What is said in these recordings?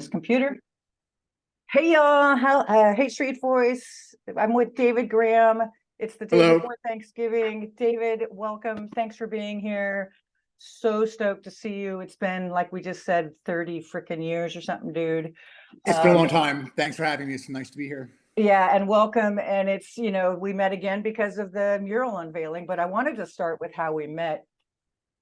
This computer. Hey y'all, hey Street Voice. I'm with David Graham. It's the day Hello. before Thanksgiving. David, welcome. Thanks for being here. So stoked to see you. It's been, like we just said, 30 freaking years or something, dude. It's been a long time. Thanks for having me. It's nice to be here. Yeah, and welcome. And it's, we met again because of the mural unveiling, but I wanted to start with how we met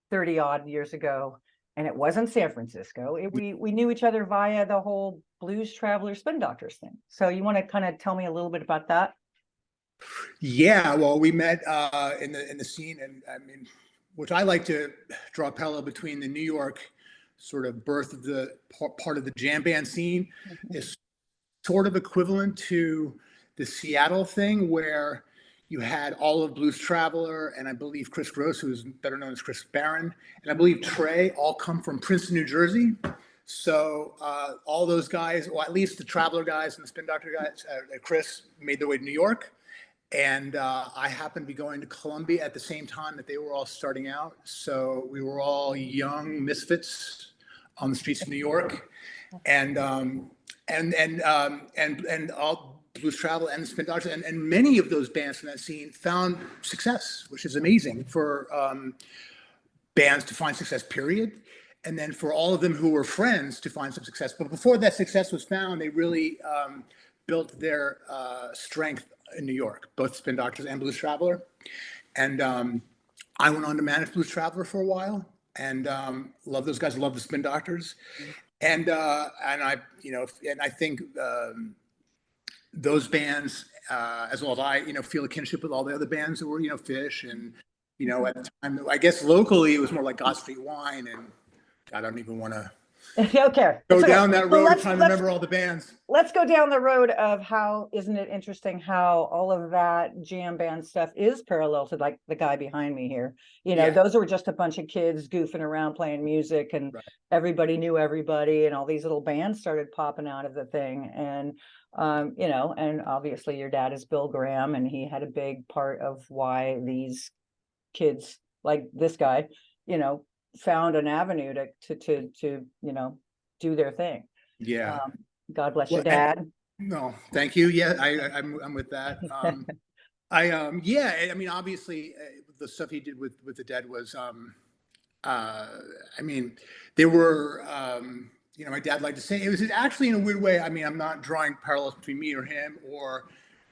30 odd years ago. And it wasn't San Francisco. We knew each other via the whole Blues Traveler Spin Doctors thing. So you want to kind of tell me a little bit about that? Yeah, well, we met in the scene, and I mean, which I like to draw a parallel between the New York sort of birth of the part of the jam band scene is sort of equivalent to the Seattle thing, where you had all of Blues Traveler and I believe Chris Gross, who's better known as Chris Barron, and I believe Trey, all come from Princeton, New Jersey. So all those guys, or at least the Traveler guys and the Spin Doctor guys, Chris made their way to New York. And I happened to be going to Columbia at the same time that they were all starting out. So we were all young misfits on the streets of New York, and all Blues Travel and the Spin Doctors, and many of those bands from that scene found success, which is amazing for bands to find success. Period. And then for all of them who were friends to find some success. But before that success was found, they really built their strength in New York, both Spin Doctors and Blues Traveler. And I went on to manage Blues Traveler for a while, and love those guys. Love the Spin Doctors, and I think those bands, as well as I, feel a kinship with all the other bands that were, Fish, and at the time, I guess locally it was more like God Street Wine, and I don't even want to Okay. go It's okay. down that So road of trying to remember all the bands. let's go down the road of how, isn't it interesting how all of that jam band stuff is parallel to like the guy behind me here. Yeah. Those were just a bunch of kids goofing around playing music, and Right. everybody knew everybody, and all these little bands started popping out of the thing. And and obviously your dad is Bill Graham, and he had a big part of why these kids like this guy, found an avenue to do their thing. Yeah. God bless your Well, dad. no, thank you. Yeah, I'm with that. Yeah, I mean, obviously, the stuff he did with the Dead was, I mean, there were, my dad liked to say it was actually in a weird way. I mean, I'm not drawing parallels between me or him or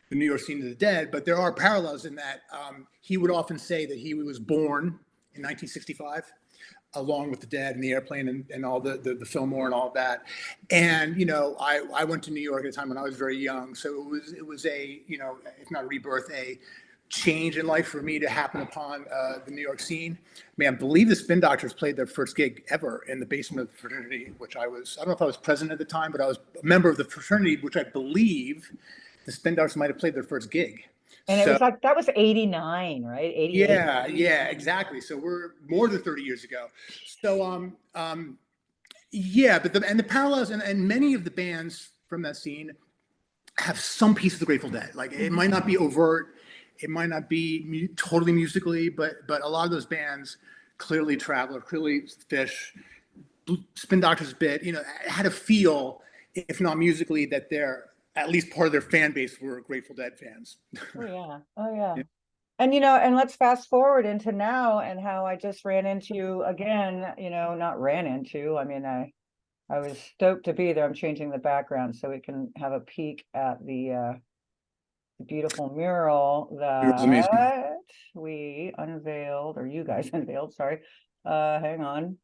the New York scene of the Dead, but there are parallels in that he would often say that he was born in 1965. Along with the Dead and the Airplane and all the Fillmore and all of that. And, I went to New York at a time when I was very young. So it was a, if not a rebirth, a change in life for me to happen upon the New York scene. I mean, I believe the Spin Doctors played their first gig ever in the basement of the fraternity, which I don't know if I was president at the time, but I was a member of the fraternity, which I believe the Spin Doctors might have played their first gig. And it was like, that was 89, right? 88. Yeah, exactly. So we're more than 30 years ago. So, yeah, but the parallels and many of the bands from that scene have some piece of the Grateful Dead. Like it might not be overt, it might not be totally musically, but a lot of those bands, clearly Traveler, clearly Fish, Spin Doctors bit, had a feel, if not musically, that they're at least part of their fan base were Grateful Dead fans. Oh yeah. Yeah. And and let's fast forward into now, and how I just ran into you again, not ran into, I mean, I was stoked to be there. I'm changing the background so we can have a peek at the beautiful mural It was amazing. that we unveiled, or you guys unveiled, sorry. Hang on.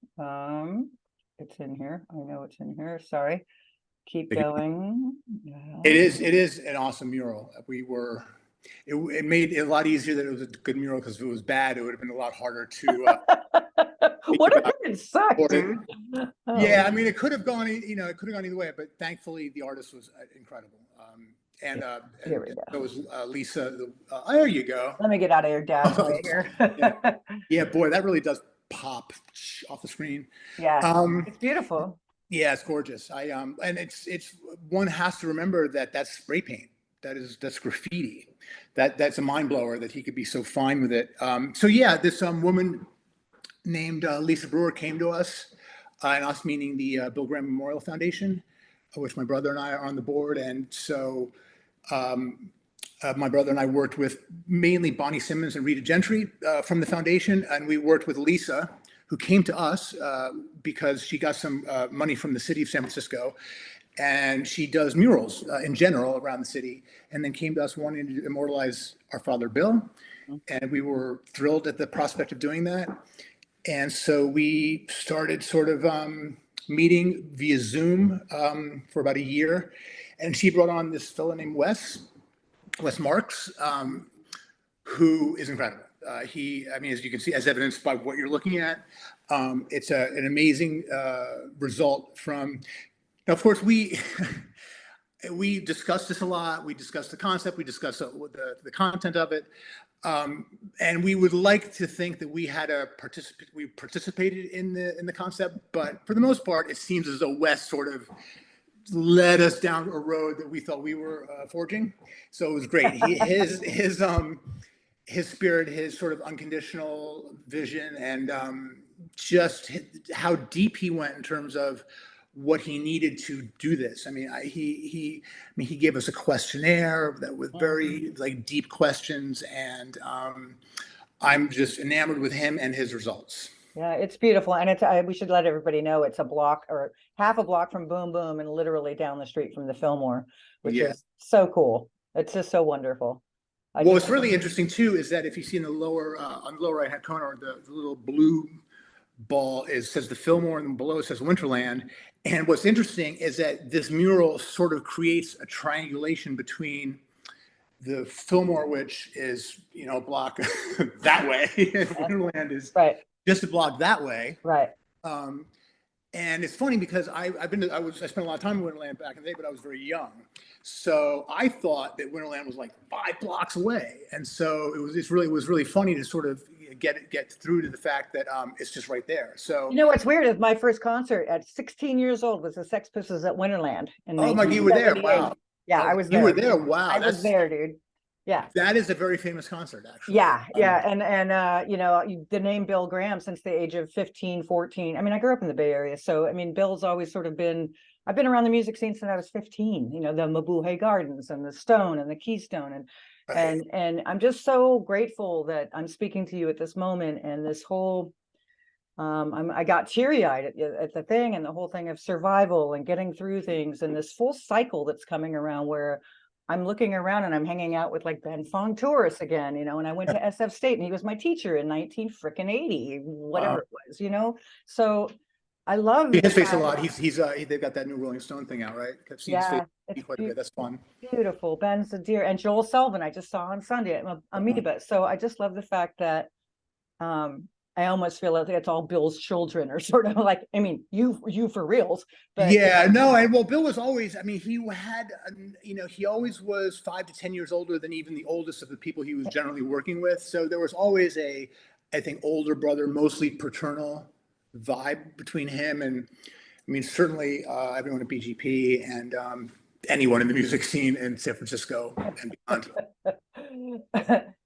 It's in here. I know it's in here. Sorry. Keep going. It is an awesome mural. It made it a lot easier that it was a good mural, because if it was bad, it would have been a lot harder to. What if it sucked, dude? Yeah, I mean, it could have gone, it could have gone either way, but thankfully the artist was incredible. Here we go. So was Lisa. There you go. Let me get out of your dad's way here. Yeah, boy, that really does pop off the screen. Yeah, it's beautiful. Yeah, it's gorgeous. And it's one has to remember that that's spray paint. That's graffiti. That's a mind blower that he could be so fine with it. So yeah, this woman named Lisa Brewer came to us, and us meaning the Bill Graham Memorial Foundation, which my brother and I are on the board. And so my brother and I worked with mainly Bonnie Simmons and Rita Gentry from the foundation, and we worked with Lisa, who came to us because she got some money from the city of San Francisco, and she does murals in general around the city, and then came to us wanting to immortalize our father Bill, and we were thrilled at the prospect of doing that. And so we started sort of meeting via Zoom for about a year, and she brought on this fellow named Wes Marks, who is incredible. I mean, as you can see, as evidenced by what you're looking at, it's an amazing result from. Now, of course, we we discussed this a lot. We discussed the concept. We discussed the content of it, and we would like to think that we had we participated in the concept, but for the most part, it seems as though Wes sort of led us down a road that we thought we were forging. So it was great. His spirit, his sort of unconditional vision, and just how deep he went in terms of what he needed to do this. I mean, he gave us a questionnaire that with very like deep questions, and I'm just enamored with him and his results. Yeah, it's beautiful. And we should let everybody know it's a block or half a block from Boom Boom and literally down the street from the Fillmore, which is so cool. It's just so wonderful. What's really interesting too is that if you see in the lower, on the lower right hand corner, the little blue ball says the Fillmore, and below it says Winterland. And what's interesting is that this mural sort of creates a triangulation between the Fillmore, which is, a block that way, and Winterland is just a block that way. Right. And it's funny because I spent a lot of time in Winterland back in the day, but I was very young. So I thought that Winterland was like 5 blocks away. And so it was really funny to sort of get through to the fact that it's just right there. So what's weird is my first concert at 16 years old was the Sex Pistols at Winterland. Oh my, you were there. Wow. Yeah, I was there. You were there. Wow. I was there, dude. Yeah. That is a very famous concert, actually. Yeah. And the name Bill Graham since the age of 15, 14. I mean, I grew up in the Bay Area. So, I mean, Bill's always sort of I've been around the music scene since I was 15, the Mabuhay Gardens and the Stone and the Keystone. And I'm just so grateful that I'm speaking to you at this moment, and this whole, I got teary-eyed at the thing, and the whole thing of survival and getting through things, and this full cycle that's coming around where I'm looking around and I'm hanging out with like Ben Fong Tourist again, and I went to SF State and he was my teacher in 1980, whatever it was, so I love his face a lot. They've got that new Rolling Stone thing out, right? I've seen his face quite a bit. That's fun. Beautiful. Ben's a dear. And Joel Sullivan, I just saw on Sunday at Amoeba. So I just love the fact that I almost feel like it's all Bill's children, or sort of like, I mean, you for reals. But well, Bill was always, I mean, he always was 5 to 10 years older than even the oldest of the people he was generally working with. So there was always I think, older brother, mostly paternal vibe between him and, I mean, certainly everyone at BGP and anyone in the music scene in San Francisco and beyond.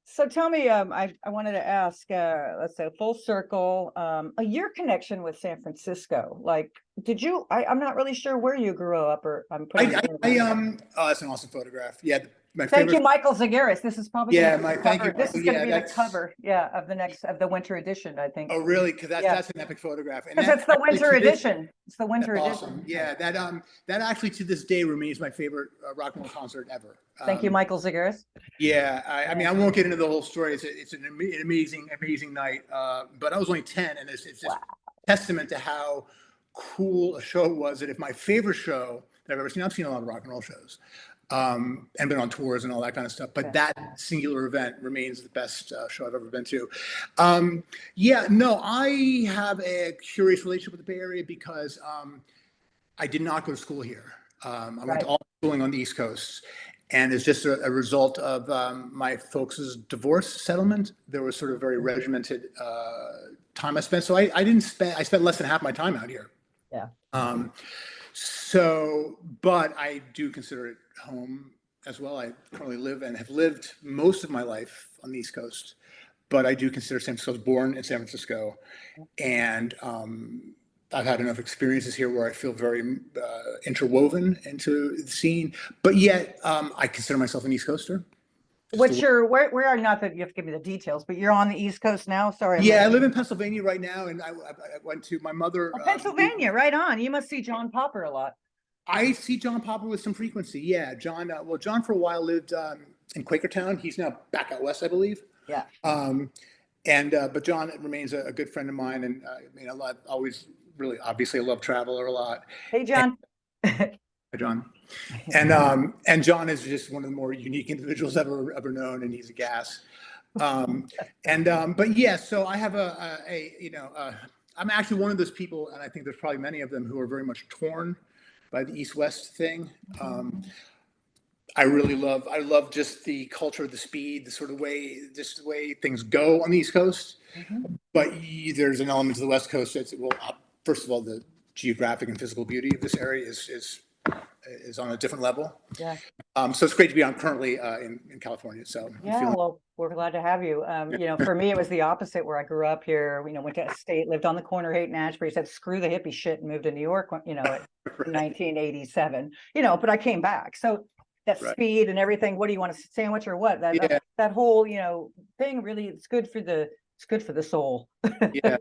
So tell me, I wanted to ask, let's say full circle, your connection with San Francisco. Like, did you? I'm not really sure where you grew up, or I'm putting. That's an awesome photograph. Yeah, Thank you, Michael Zagaris. This is probably thank you. This is going to be the cover, of the winter edition, I think. Oh, really? Because that's an epic photograph. Because it's the winter edition. It's the winter edition. Awesome. Yeah, that actually to this day remains my favorite rock and roll concert ever. Thank you, Michael Zagaris. Yeah, I mean, I won't get into the whole story. It's an amazing night. But I was only 10, and it's just a testament to how cool a show it was. That if my favorite show that I've ever seen, I've seen a lot of rock and roll shows. And been on tours and all that kind of stuff, but that singular event remains the best show I've ever been to. I have a curious relationship with the Bay Area because I did not go to school here. I went to all schooling on the East Coast, and it's just a result of my folks' divorce settlement. There was sort of very regimented time I spent, so I spent less than half my time out here. Yeah. But I do consider it home as well. I currently live and have lived most of my life on the East Coast, but I do consider San Francisco. I was born in San Francisco, and I've had enough experiences here where I feel very interwoven into the scene, but yet I consider myself an East Coaster. Just What's your where are not that you have to give me the details, but you're on the East Coast now? Sorry, yeah, I live in Pennsylvania right now, and I went to my mother. oh, Pennsylvania, right on. You must see John Popper a lot. I see John Popper with some frequency. Yeah, John. Well, John for a while lived in Quakertown. He's now back out west, I believe. Yeah. And but John remains a good friend of mine, and I mean, always really obviously I love Traveler a lot. Hey, John. Hi, John. And John is just one of the more unique individuals ever known, and he's a gas. But yeah, so I have I'm actually one of those people, and I think there's probably many of them who are very much torn by the East-West thing. I love just the culture, the speed, the sort of way, just the way things go on the East Coast. But there's an element to the West Coast that's, well, first of all, the geographic and physical beauty of this area is on a different level. Yeah. So it's great to be on currently in California. So yeah, well, we're glad to have you. For me, it was the opposite where I grew up here, went to state, lived on the corner, Haight and Ashbury, said, screw the hippie shit and moved to New York, at right. 1987, but I came back. So that Right. speed and everything, what do you want, a sandwich or what? That whole, thing really, it's good for the soul. Yeah,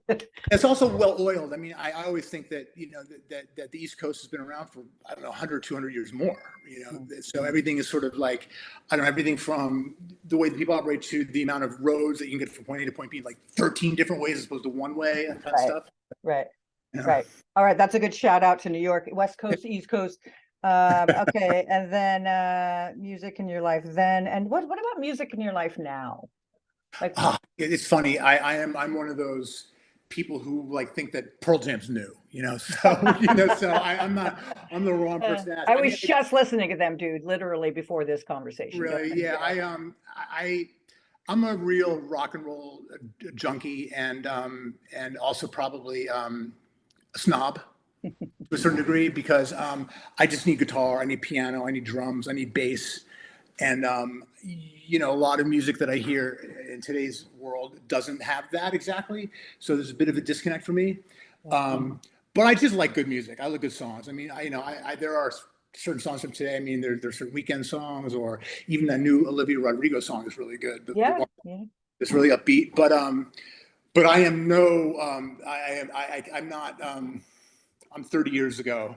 it's also well oiled. I mean, I always think that that the East Coast has been around for, I don't know, 100, 200 years more. So everything is sort of like, I don't know, everything from the way that people operate to the amount of roads that you can get from point A to point B, like 13 different ways as opposed to one way, and kind of stuff. Right. Right. All right, that's a good shout out to New York, West Coast, East Coast. Okay, and then music in your life then, and what about music in your life now? Like, it's funny. I'm one of those people who think that Pearl Jam's new. So I'm the wrong person to ask. I was just listening to them, dude, literally before this conversation. Really? Yeah. I'm a real rock and roll junkie, and also probably a snob to a certain degree, because I just need guitar, I need piano, I need drums, I need bass. And, a lot of music that I hear in today's world doesn't have that exactly. So there's a bit of a disconnect for me. But I just like good music. I like good songs. I mean, there are certain songs from today. I mean, there's certain weekend songs, or even that new Olivia Rodrigo song is really good. It's really upbeat. But I am I'm not. I'm 30 years ago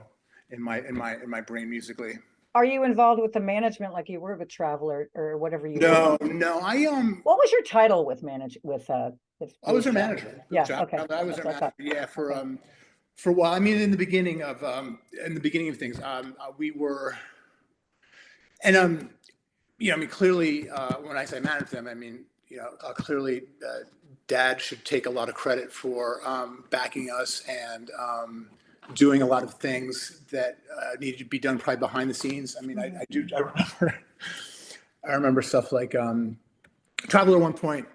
in my brain musically. Are you involved with the management like you were with Traveler or whatever you No. What was your title with I was their manager. Yeah, okay. I was their manager. Yeah, for a while. I mean, in the beginning of things, we were, and I mean, clearly, when I say manage them, I mean, clearly, Dad should take a lot of credit for backing us and doing a lot of things that needed to be done probably behind the scenes. I mean, I remember stuff like Traveler at one point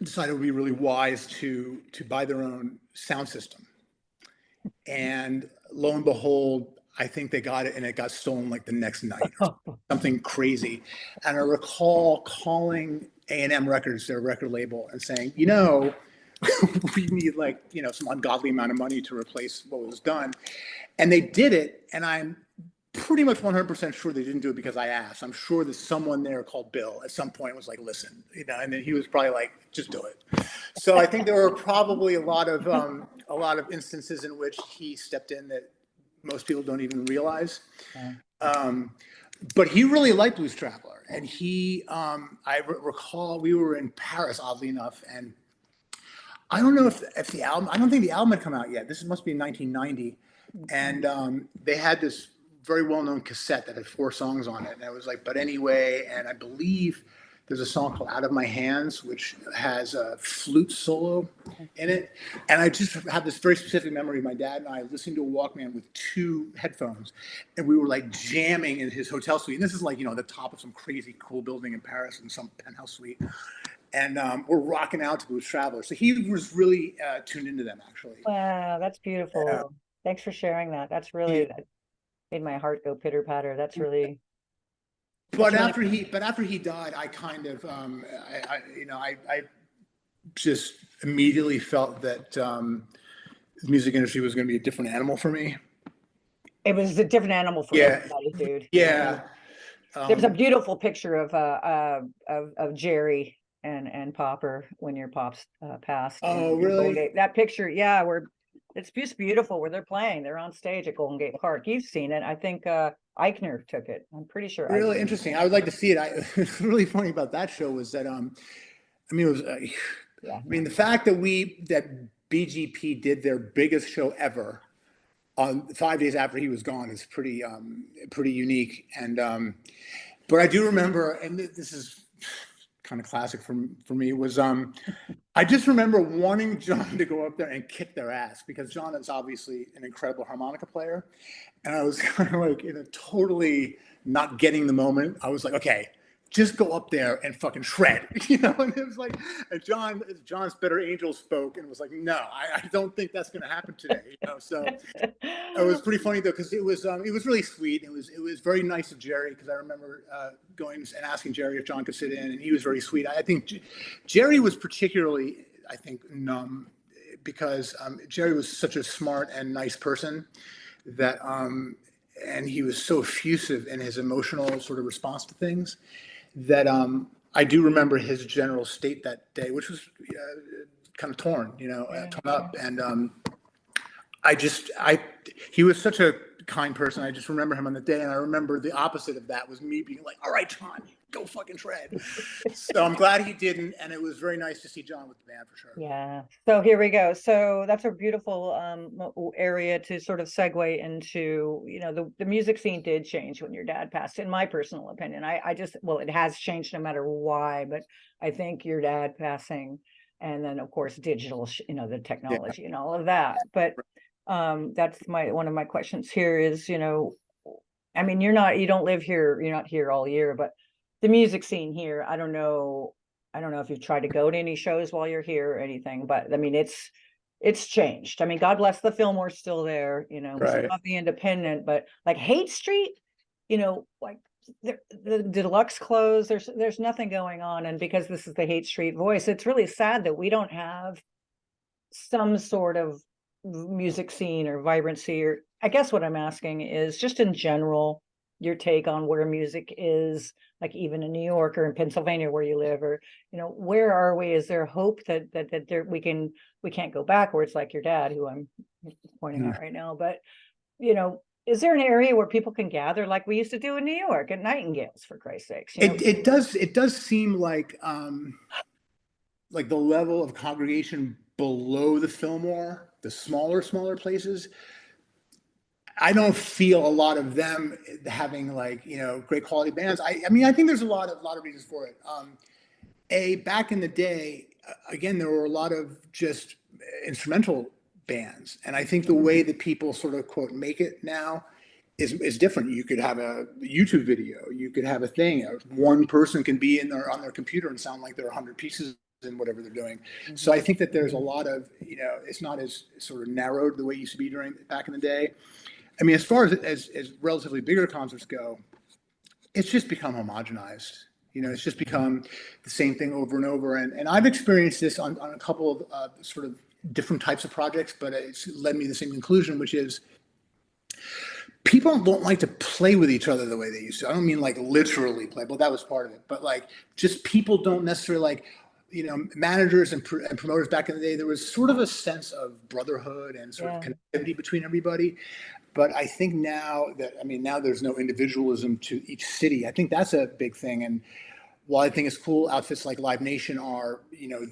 decided it would be really wise to buy their own sound system. And lo and behold, I think they got it, and it got stolen like the next night, or something crazy. And I recall calling A&M Records, their record label, and saying, we need some ungodly amount of money to replace what was done. And they did it. And I'm pretty much 100% sure they didn't do it because I asked. I'm sure that someone there called Bill at some point was like, listen, and then he was probably like, just do it. So I think there were probably a lot of instances in which he stepped in that most people don't even realize. But he really liked Blues Traveler. And I recall we were in Paris, oddly enough, and I don't know if the album, I don't think the album had come out yet. This must be in 1990. And they had this very well-known cassette that had 4 songs on it. And it was like, But Anyway, and I believe there's a song called Out of My Hands, which has a flute solo in it. And I just have this very specific memory. My dad and I listening to a Walkman with 2 headphones, and we were like jamming in his hotel suite. And this is like, the top of some crazy cool building in Paris in some penthouse suite. And we're rocking out to Blues Traveler. So he was really tuned into them, actually. Wow, that's beautiful. Yeah. Thanks for sharing that. That's really, that made my heart go pitter patter. That's really. But after he died, I kind of, I just immediately felt that the music industry was going to be a different animal for me. It was a different animal for Yeah, everybody, dude. I yeah. mean, there's a Um, beautiful picture of Jerry and Popper when your pops passed oh, in Golden really? Gate. That picture, yeah, where it's just beautiful where they're playing. They're on stage at Golden Gate Park. You've seen it. I think Eichner took it. I'm pretty sure Really Eichner. interesting. I would like to see it. What's really funny about that show was that, I mean, it was, I Yeah, mean, no. the fact that that BGP did their biggest show ever on 5 days after he was gone is pretty unique. And, but I do remember, and this is kind of classic for me, was, I just remember wanting John to go up there and kick their ass because John is obviously an incredible harmonica player. And I was kind of like in a totally not getting the moment. I was like, okay, just go up there and fucking shred, you know? And it was like, and John's better angel spoke and was like, no, I don't think that's going to happen today, you know? So it was pretty funny though, because it was really sweet. It was very nice of Jerry because I remember going and asking Jerry if John could sit in, and he was very sweet. I think Jerry was particularly, I think, numb because Jerry was such a smart and nice person that and he was so effusive in his emotional sort of response to things that I do remember his general state that day, which was kind of torn, you know, Yeah, torn up. And he was such a kind person. I just remember him on the day, and I remember the opposite of that was me being like, "All right, John, go fucking shred." So I'm glad he didn't, and it was very nice to see John with the band for sure. yeah. So here we go. So that's a beautiful area to sort of segue into, the music scene did change when your dad passed, in my personal opinion. I just, well, it has changed no matter why, but I think your dad passing, and then of course digital, the Yeah. technology and all of that. But that's one of my questions here is, I mean, you don't live here, you're not here all year, but the music scene here, I don't know if you've tried to go to any shows while you're here or anything, but I mean, it's changed. I mean, God bless the Fillmore's still there, we still Right. have the Independent, but like Hate Street, like the Deluxe closed, there's nothing going on. And because this is the Hate Street voice, it's really sad that we don't have some sort of music scene or vibrancy. Or I guess what I'm asking is just in general, your take on where music is, like even in New York or in Pennsylvania where you live, or where are we? Is there hope that there we can't go backwards like your dad, who I'm pointing Mm. out right now, but is there an area where people can gather like we used to do in New York at Nightingales, for Christ's sakes? It does seem like the level of congregation below the Fillmore, the smaller places, I don't feel a lot of them having great quality bands. I mean, I think there's a lot of reasons for it. Back in the day, again, there were a lot of just instrumental bands, and I think the way that people sort of quote make it now is different. You could have a YouTube video, you could have a thing. One person can be on their computer and sound like there are 100 pieces in whatever they're doing. So I think that there's a lot of it's not as sort of narrowed the way it used to be back in the day. I mean, as far as relatively bigger concerts go, it's just become homogenized. It's just become the same thing over and over. And I've experienced this on a couple of sort of different types of projects, but it's led me to the same conclusion, which is people don't like to play with each other the way they used to. I don't mean like literally play, but that was part of it. But like just people don't necessarily managers and promoters back in the day, there was sort of a sense of brotherhood and sort of connectivity between everybody. But I think now there's no individualism to each city. I think that's a big thing. And while I think it's cool, outfits like Live Nation are,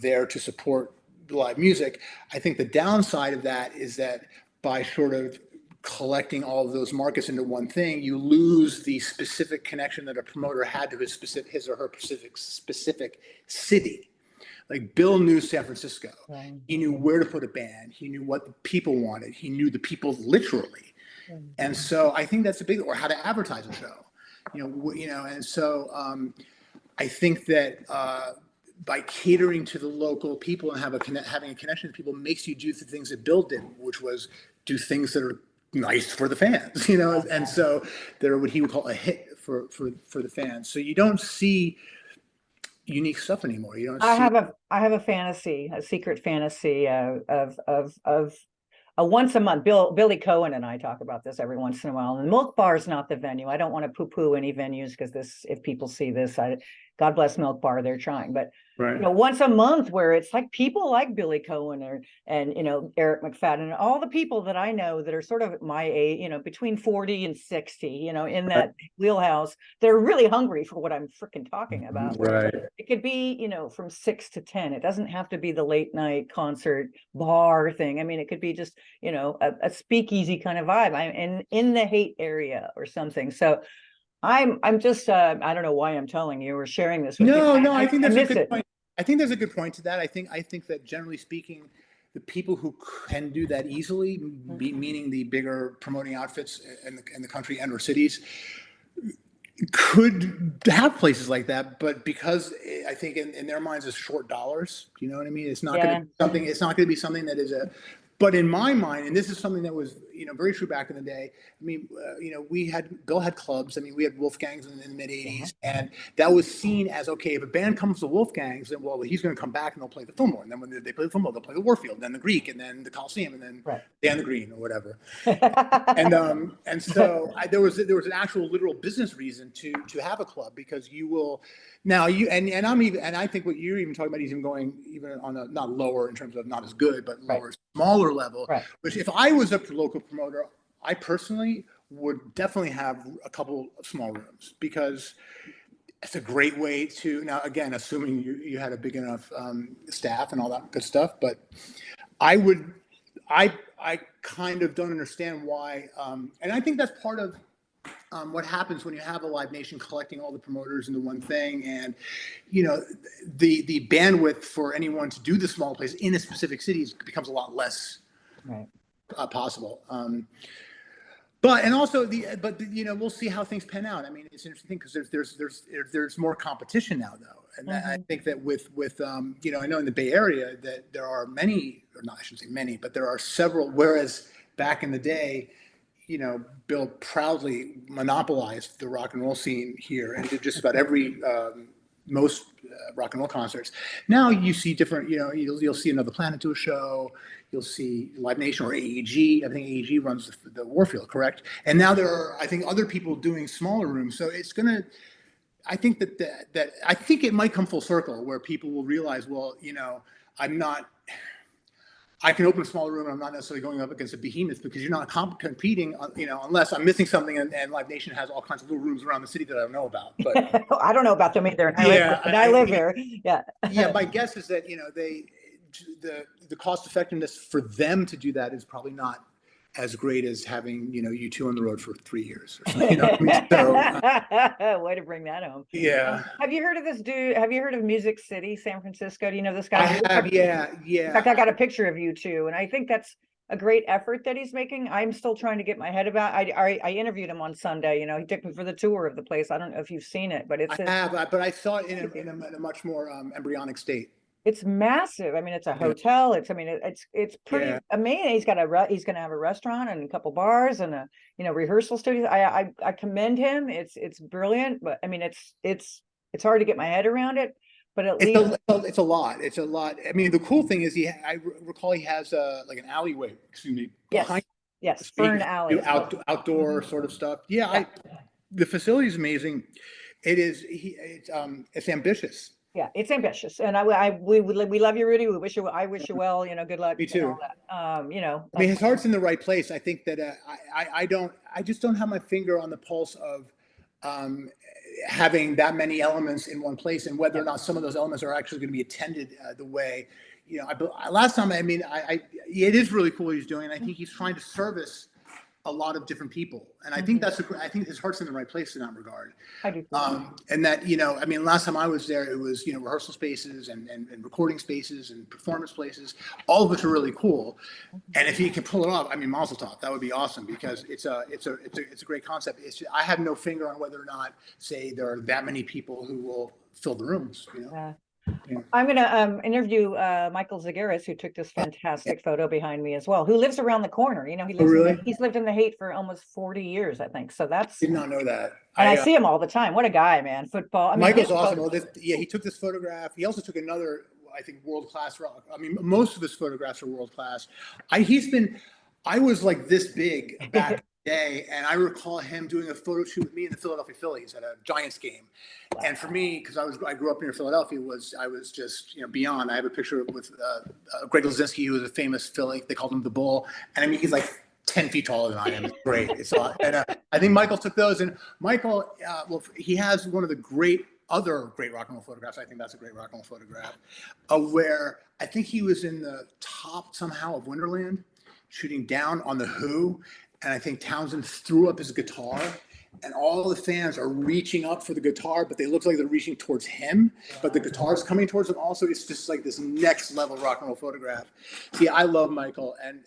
there to support live music, I think the downside of that is that by sort of collecting all of those markets into one thing, you lose the specific connection that a promoter had to his or her specific city. Like Bill knew San Francisco. Right. He knew where to put a band. He knew what the people wanted. He knew the people literally. And so I think that's a big, or how to advertise a show, and so I think that by catering to the local people and having a connection to people makes you do the things that Bill did, which was do things that are nice for the fans, and so they're what he would call a hit for the fans. So you don't see unique stuff anymore. You don't I see. have a fantasy, a secret fantasy of once a month. Billy Cohen and I talk about this every once in a while. And the Milk Bar is not the venue. I don't want to poo-poo any venues because if people see this, God bless Milk Bar, they're trying. But Right. once a month where it's like people like Billy Cohen and Eric McFadden and all the people that I know that are sort of my age, between 40 and 60, in that wheelhouse, they're really hungry for what I'm freaking talking about. Right. It could be, from 6 to 10. It doesn't have to be the late night concert bar thing. I mean, it could be just, a speakeasy kind of vibe. I'm in the Haight area or something. So I'm just I don't know why I'm telling you or sharing this with you. No, I think I there's a miss good it. point. I think there's a good point to that. I think that generally speaking, the people who can do that easily, meaning the bigger promoting outfits in the country and or cities, could have places like that, but because I think in their minds it's short dollars, you know what I mean? It's not going to be something. It's not going to be something that is a. But in my mind, and this is something that was very true back in the day. I mean, Bill had clubs. I mean, we had Wolfgangs in the mid '80s, and that was seen as okay. If a band comes to Wolfgangs, then well, he's going to come back and they'll play the Fillmore, and then when they play the Fillmore, they'll play the Warfield, then the Greek, and then the Coliseum, and then Dan the Green or whatever. And so there was an actual literal business reason to have a club, because you will now and I think what you're even talking about is even going even on a not lower in terms of not as good, but lower, smaller level. Right. Which if I was a local promoter, I personally would definitely have a couple of small rooms, because it's a great way to, now again, assuming you had a big enough staff and all that good stuff, but I kind of don't understand why, and I think that's part of what happens when you have a Live Nation collecting all the promoters into one thing, and the bandwidth for anyone to do the small place in a specific city becomes a lot less possible. But we'll see how things pan out. I mean, it's interesting because there's more competition now, though, and I think that with I know in the Bay Area that there are many, or not, I shouldn't say many, but there are several. Whereas back in the day, Bill proudly monopolized the rock and roll scene here and did just about every most rock and roll concerts. Now you see different, you'll see Another Planet do a show. You'll see Live Nation or AEG. I think AEG runs the Warfield, correct? And now there are, I think, other people doing smaller rooms. So it's gonna. I think that I think it might come full circle where people will realize, well, I'm not. I can open a smaller room and I'm not necessarily going up against a behemoth, because you're not competing, unless I'm missing something, and Live Nation has all kinds of little rooms around the city that I don't know about. But I don't know about them either. I live here. Yeah. Yeah, my guess is that the cost effectiveness for them to do that is probably not as great as having U2 on the road for 3 years or something. Way to bring that home. Yeah. Have you heard of this dude? Have you heard of Music City, San Francisco? Do you know this guy? I have. Yeah. In fact, I got a picture of U2, and I think that's a great effort that he's making. I'm still trying to get my head about. I interviewed him on Sunday. He took me for the tour of the place. I don't know if you've seen it, but but I saw it in a much more embryonic state. It's massive. I mean, it's a hotel. It's pretty amazing. He's going to have a restaurant and a couple bars and a rehearsal studio. I commend him. It's brilliant, but I mean, it's hard to get my head around it. But at least it's a lot. It's a lot. I mean, the cool thing is I recall he has like an alleyway. Excuse me. Yes. Fern Alley. Outdoor sort of stuff. Yeah. The facility is amazing. It is. It's ambitious. Yeah, it's ambitious, and we love you, Rudy. I wish you well. Good luck. Me too. I mean, his heart's in the right place. I think that I just don't have my finger on the pulse of having that many elements in one place, and whether or not some of those elements are actually going to be attended the way. Last time, I mean, it is really cool what he's doing. I think he's trying to service a lot of different people, and I think I think his heart's in the right place in that regard. I do. And that I mean, last time I was there, it was rehearsal spaces and recording spaces and performance places, all of which are really cool. And if he can pull it off, I mean, Mazel Tov, that would be awesome, because it's a great concept. I have no finger on whether or not, say, there are that many people who will fill the rooms. Yeah. I'm going to interview Michael Zagaris, who took this fantastic photo behind me as well, who lives around the corner. He lives he's lived in the Haight for almost 40 years, I think. So did not know that. And I see him all the time. What a guy, man. Football. I mean, Michael's awesome. He took this photograph. He also took another, I think, world-class rock. I mean, most of his photographs are world-class. I was like this big back in the day, and I recall him doing a photo shoot with me in the Philadelphia Phillies at a Giants game. And for me, because I grew up near Philadelphia, I was just beyond. I have a picture with Greg Lazinski, who was a famous Philly. They called him the Bull, and I mean he's like 10 feet taller than I am. It's great. It's and I think Michael took those, and Michael, well, he has one of the other great rock and roll photographs. I think that's a great rock and roll photograph, where I think he was in the top somehow of Wonderland, shooting down on the Who, and I think Townsend threw up his guitar, and all the fans are reaching up for the guitar, but they look like they're reaching towards him, but the guitar's coming towards them also. It's just like this next level rock and roll photograph. See, I love Michael, and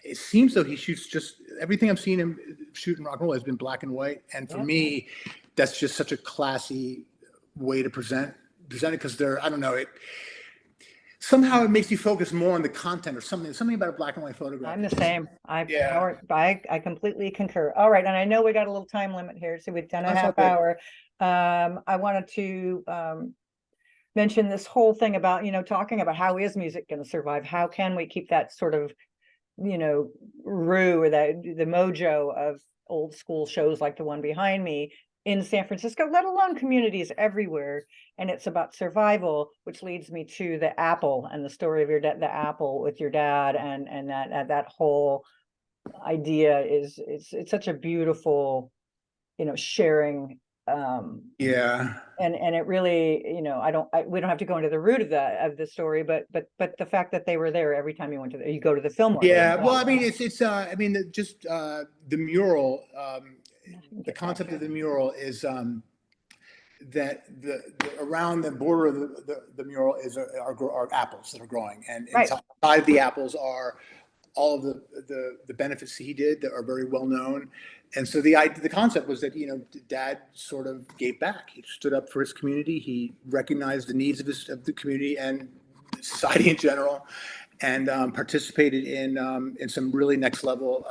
it seems though he shoots just everything I've seen him shoot in rock and roll has been black and white, and for me, that's just such a classy way to present it, because I don't know, somehow it makes you focus more on the content or something about a black and white photograph. I'm the same. Yeah. I completely concur. All right, and I know we got a little time limit here, so we've done a half hour. I wanted to mention this whole thing about talking about how is music going to survive? How can we keep that sort of roux, or that the mojo of old school shows like the one behind me in San Francisco, let alone communities everywhere. And it's about survival, which leads me to the apple and the story of the apple with your dad, and that whole idea it's such a beautiful sharing. Yeah. And it really, we don't have to go into the root of the story, but the fact that they were there every time you go to the Fillmore. Yeah, well, I mean, I mean, just the mural, the concept of the mural is that around the border of the mural are apples that are growing, and inside of the apples are all of the benefits he did that are very well known. And so the concept was that Dad sort of gave back. He stood up for his community. He recognized the needs of the community and society in general, and participated in some really next level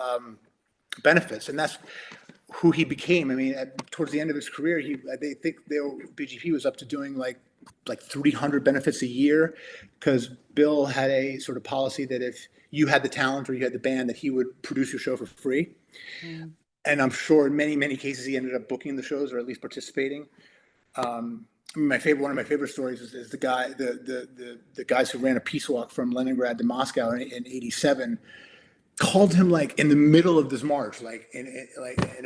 benefits. And that's who he became. I mean, towards the end of his career, they think BGP was up to doing like 300 benefits a year, because Bill had a sort of policy that if you had the talent or you had the band, that he would produce your show for free. Mm. And I'm sure in many, many cases he ended up booking the shows or at least participating. One of my favorite stories is the guys who ran a peace walk from Leningrad to Moscow in '87 called him like in the middle of this march, like in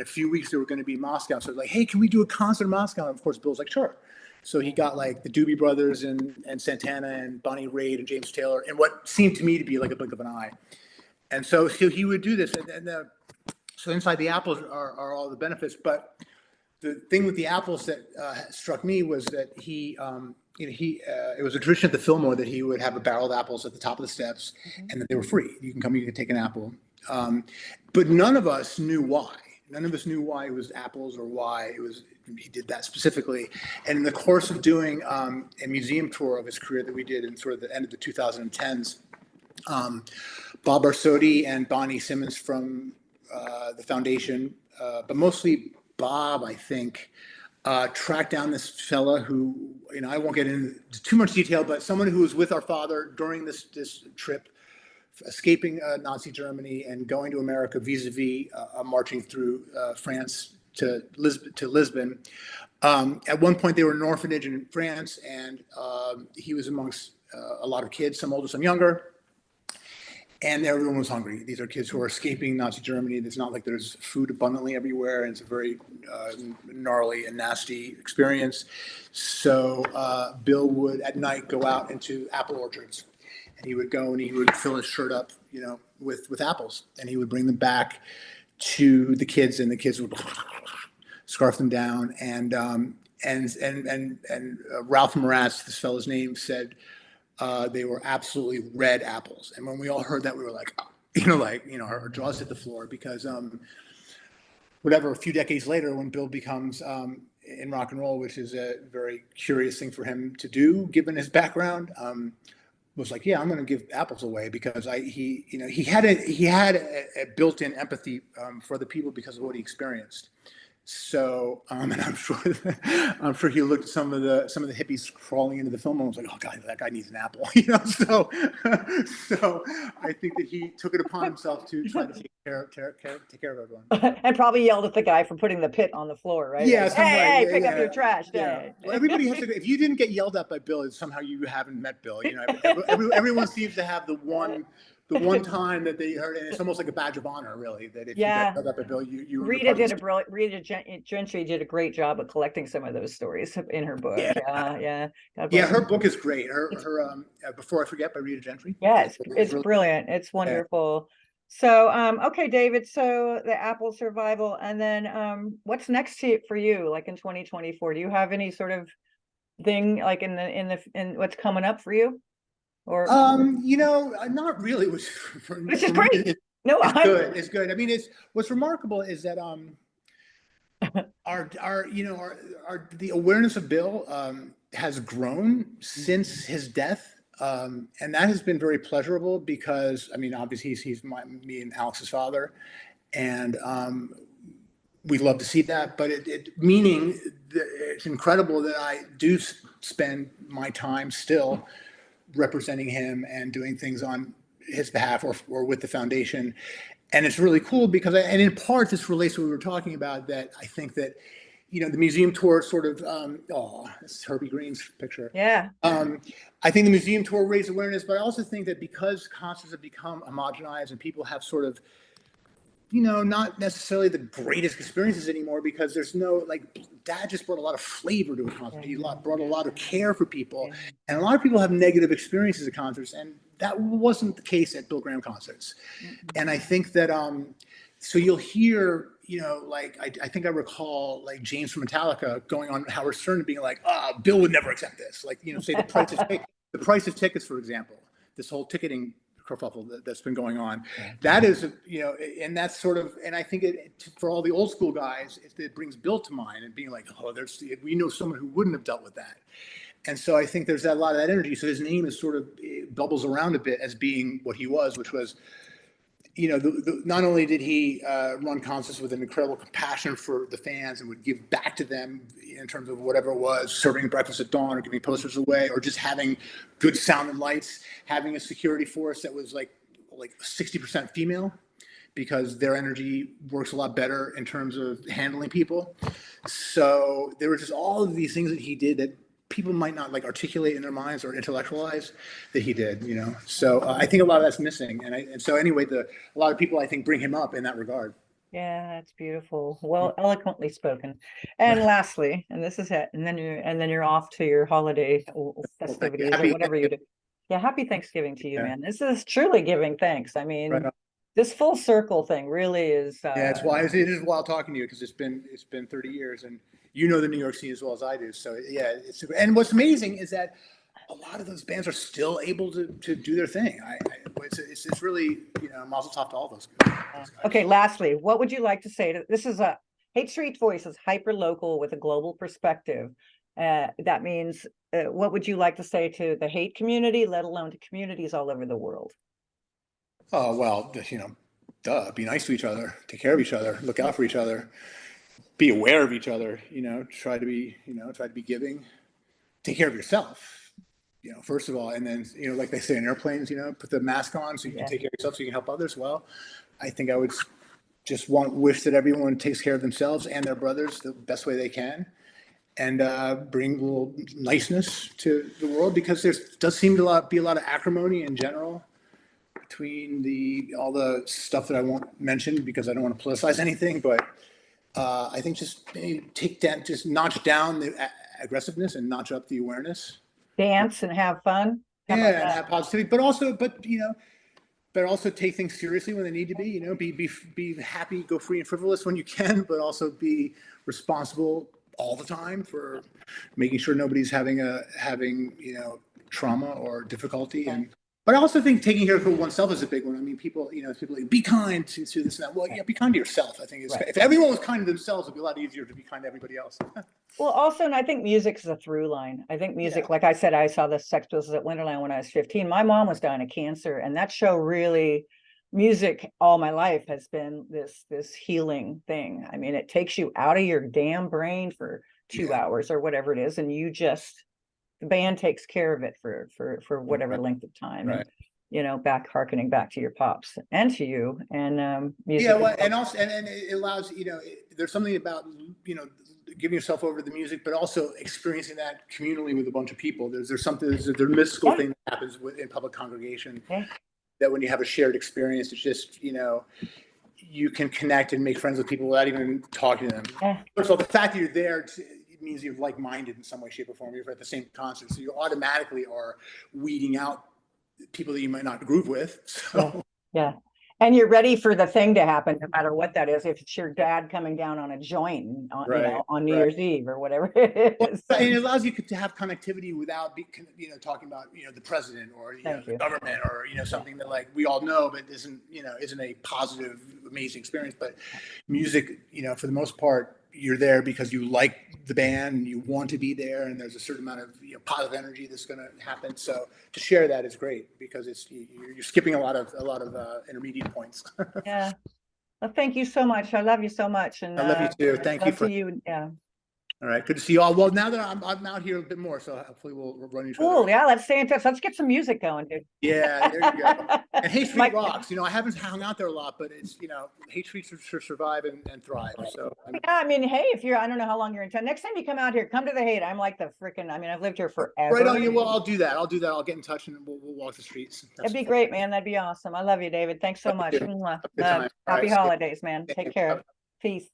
a few weeks they were going to be in Moscow. So like, hey, can we do a concert in Moscow? And of course, Bill's like, sure. So he got like the Doobie Brothers and Santana and Bonnie Raitt and James Taylor in what seemed to me to be like a blink of an eye. And so he would do this, so inside the apples are all the benefits. But the thing with the apples that struck me was that it was a tradition at the Fillmore that he would have a barrel of apples at the top of the steps, and that they were free. You can take an apple. But none of us knew why. None of us knew why it was apples or why he did that specifically. And in the course of doing a museum tour of his career that we did in sort of the end of the 2010s, Bob Arsotti and Bonnie Simmons from the foundation, but mostly Bob, I think, tracked down this fella who, I won't get into too much detail, but someone who was with our father during this trip, escaping Nazi Germany and going to America vis-a-vis marching through France to Lisbon. At one point, they were in an orphanage in France, and he was amongst a lot of kids, some older, some younger. And everyone was hungry. These are kids who are escaping Nazi Germany. It's not like there's food abundantly everywhere, and it's a very gnarly and nasty experience. So Bill would, at night, go out into apple orchards, and he would go and he would fill his shirt up, with apples, and he would bring them back to the kids, and the kids would scarf them down. And Ralph Moratz, this fellow's name, said, they were absolutely red apples. And when we all heard that, we were like, our jaws hit the floor, because a few decades later, when Bill becomes in rock and roll, which is a very curious thing for him to do, given his background, was like, yeah, I'm going to give apples away, because he had a built-in empathy for the people because of what he experienced. So, and I'm sure he looked at some of the hippies crawling into the film and was like, "Oh God, that guy needs an apple," you know. So, so I think that he took it upon himself to try to take care of everyone. And probably yelled at the guy for putting the pit on the floor, right? Yeah, Like, some hey, right. hey, Yeah, pick up yeah, your trash. yeah. Hey. Well, everybody has to. If you didn't get yelled at by Bill, it's somehow you haven't met Bill. You know, everyone seems to have the one time that they heard, and it's almost like a badge of honor, really, that if you got Yeah. yelled at by Bill, you were Rita part of did the. a brilliant, Gentry did a great job of collecting some of those stories in her book. Yeah, Yeah, yeah. God yeah. bless Her her. book is great. It's Before I forget by Rita Gentry. Yeah, Is it's really. brilliant. It's Yeah. wonderful. So, okay, David, so the Apple survival, and then what's next for you, like in 2024? Do you have any sort of thing like in what's coming up for you? Or Not really. Which which is for me, great. No, it's I'm good. It's good. I mean, it's what's remarkable is that our the awareness of Bill has grown since his death, and that has been very pleasurable because I mean, obviously he's me and Alex's father, and we love to see that. But meaning it's incredible that I do spend my time still representing him and doing things on his behalf or with the foundation. And it's really cool because, and in part, this relates to what we were talking about, that I think that, the museum tour sort of, this is Herbie Green's picture. yeah. I think the museum tour raised awareness, but I also think that because concerts have become homogenized and people have sort of not necessarily the greatest experiences anymore because there's no like dad just brought a lot of flavor to a concert. He brought a lot of care for people, and a lot of people have negative experiences at concerts, and that wasn't the case at Bill Graham concerts. And I think that so you'll hear like I think I recall like James from Metallica going on Howard Stern and being like, Bill would never accept this. Like say the price of tickets, for example, this whole ticketing kerfuffle that's been going on. That is, and that's sort of, and I think for all the old school guys, it brings Bill to mind and being like, we know someone who wouldn't have dealt with that. And so I think there's a lot of that energy. So his name is sort of bubbles around a bit as being what he was, which was, not only did he run concerts with an incredible compassion for the fans and would give back to them in terms of whatever it was, serving breakfast at dawn or giving posters away or just having good sound and lights, having a security force that was like 60% female because their energy works a lot better in terms of handling people. So there were just all of these things that he did that people might not like articulate in their minds or intellectualize that he did, So I think a lot of that's missing, and so anyway, a lot of people I think bring him up in that regard. Yeah, that's beautiful. Well, eloquently spoken. And lastly, and this is it, and then you're off to your holiday festivities or whatever you do. Yeah, happy Thanksgiving to you, man. This is truly giving thanks. I mean, Right on. this full circle thing really is. Yeah, it is wild talking to you because it's been 30 years, and the New York scene as well as I do. So yeah, and what's amazing is that a lot of those bands are still able to do their thing. It's really mazel tov to all those guys. Okay, lastly, what would you like to say to this is a Hate Street Voices, hyper local with a global perspective. That means what would you like to say to the hate community, let alone to communities all over the world? Oh well, be nice to each other, take care of each other, look out for each other, be aware of each other. Try to be giving, take care of yourself. First of all, and then like they say in airplanes, put the mask on so you can take care of yourself, so you can help others. Well, I think I would just wish that everyone takes care of themselves and their brothers the best way they can, and bring a little niceness to the world because there does seem to be a lot of acrimony in general between all the stuff that I won't mention because I don't want to politicize anything, but I think just just notch down the aggressiveness and notch up the awareness. Dance and have fun. And have positivity, but also take things seriously when they need to be. Be happy, go free and frivolous when you can, but also be responsible all the time for making sure nobody's having trauma or difficulty. But I also think taking care of oneself is a big one. I mean, people like, be kind to this and that. Well, yeah, be kind to yourself. I think if everyone was kind to themselves, it'd be a lot easier to be kind to everybody else. Well, also, and I think music is a through line. I think music, like I said, I saw the Sex Pistols at Wonderland when I was 15. My mom was dying of cancer, and that show really music all my life has been this healing thing. I mean, it takes you out of your damn brain for 2 hours or whatever it is, and you just, the band takes care of it for whatever length of time. Right. And back harkening back to your pops and to you, and music. Yeah, well, and also, and it allows, there's something about, giving yourself over to the music, but also experiencing that communally with a bunch of people. There's something, there's a mystical thing that happens in public congregation, that when you have a shared experience, it's just, you can connect and make friends with people without even talking to them. First of all, the fact that you're there, it means you're like-minded in some way, shape, or form. You're at the same concert, so you automatically are weeding out people that you might not groove with. So yeah. And you're ready for the thing to happen, no matter what that is. If it's your dad coming down on a joint on, on New Year's Eve or whatever it is. And it allows you to have connectivity without, talking about, the president or the government or something that, like, we all know, but isn't a positive, amazing experience. But music, for the most part, you're there because you like the band and you want to be there, and there's a certain amount of positive energy that's going to happen. So to share that is great, because you're skipping a lot of intermediate points. Yeah. Well, thank you so much. I love you so much, and I love you too. Thank you for you. Yeah. All right, good to see you all. Well, now that I'm out here a bit more, so hopefully we'll run each other. Cool. Yeah, let's stay in touch. Let's get some music going, dude. Yeah, there you go. And Hate Street rocks. I haven't hung out there a lot, but it's Hate Street should survive and thrive. So yeah, I mean, hey, if you're, I don't know how long you're in town. Next time you come out here, come to the Hate. I'm like the freaking. I mean, I've lived here forever. Right on you. Well, I'll do that. I'll get in touch and we'll walk the streets. That'd be great, man. That'd be awesome. I love you, David. Thanks so much. Happy holidays, man. Take care. Peace.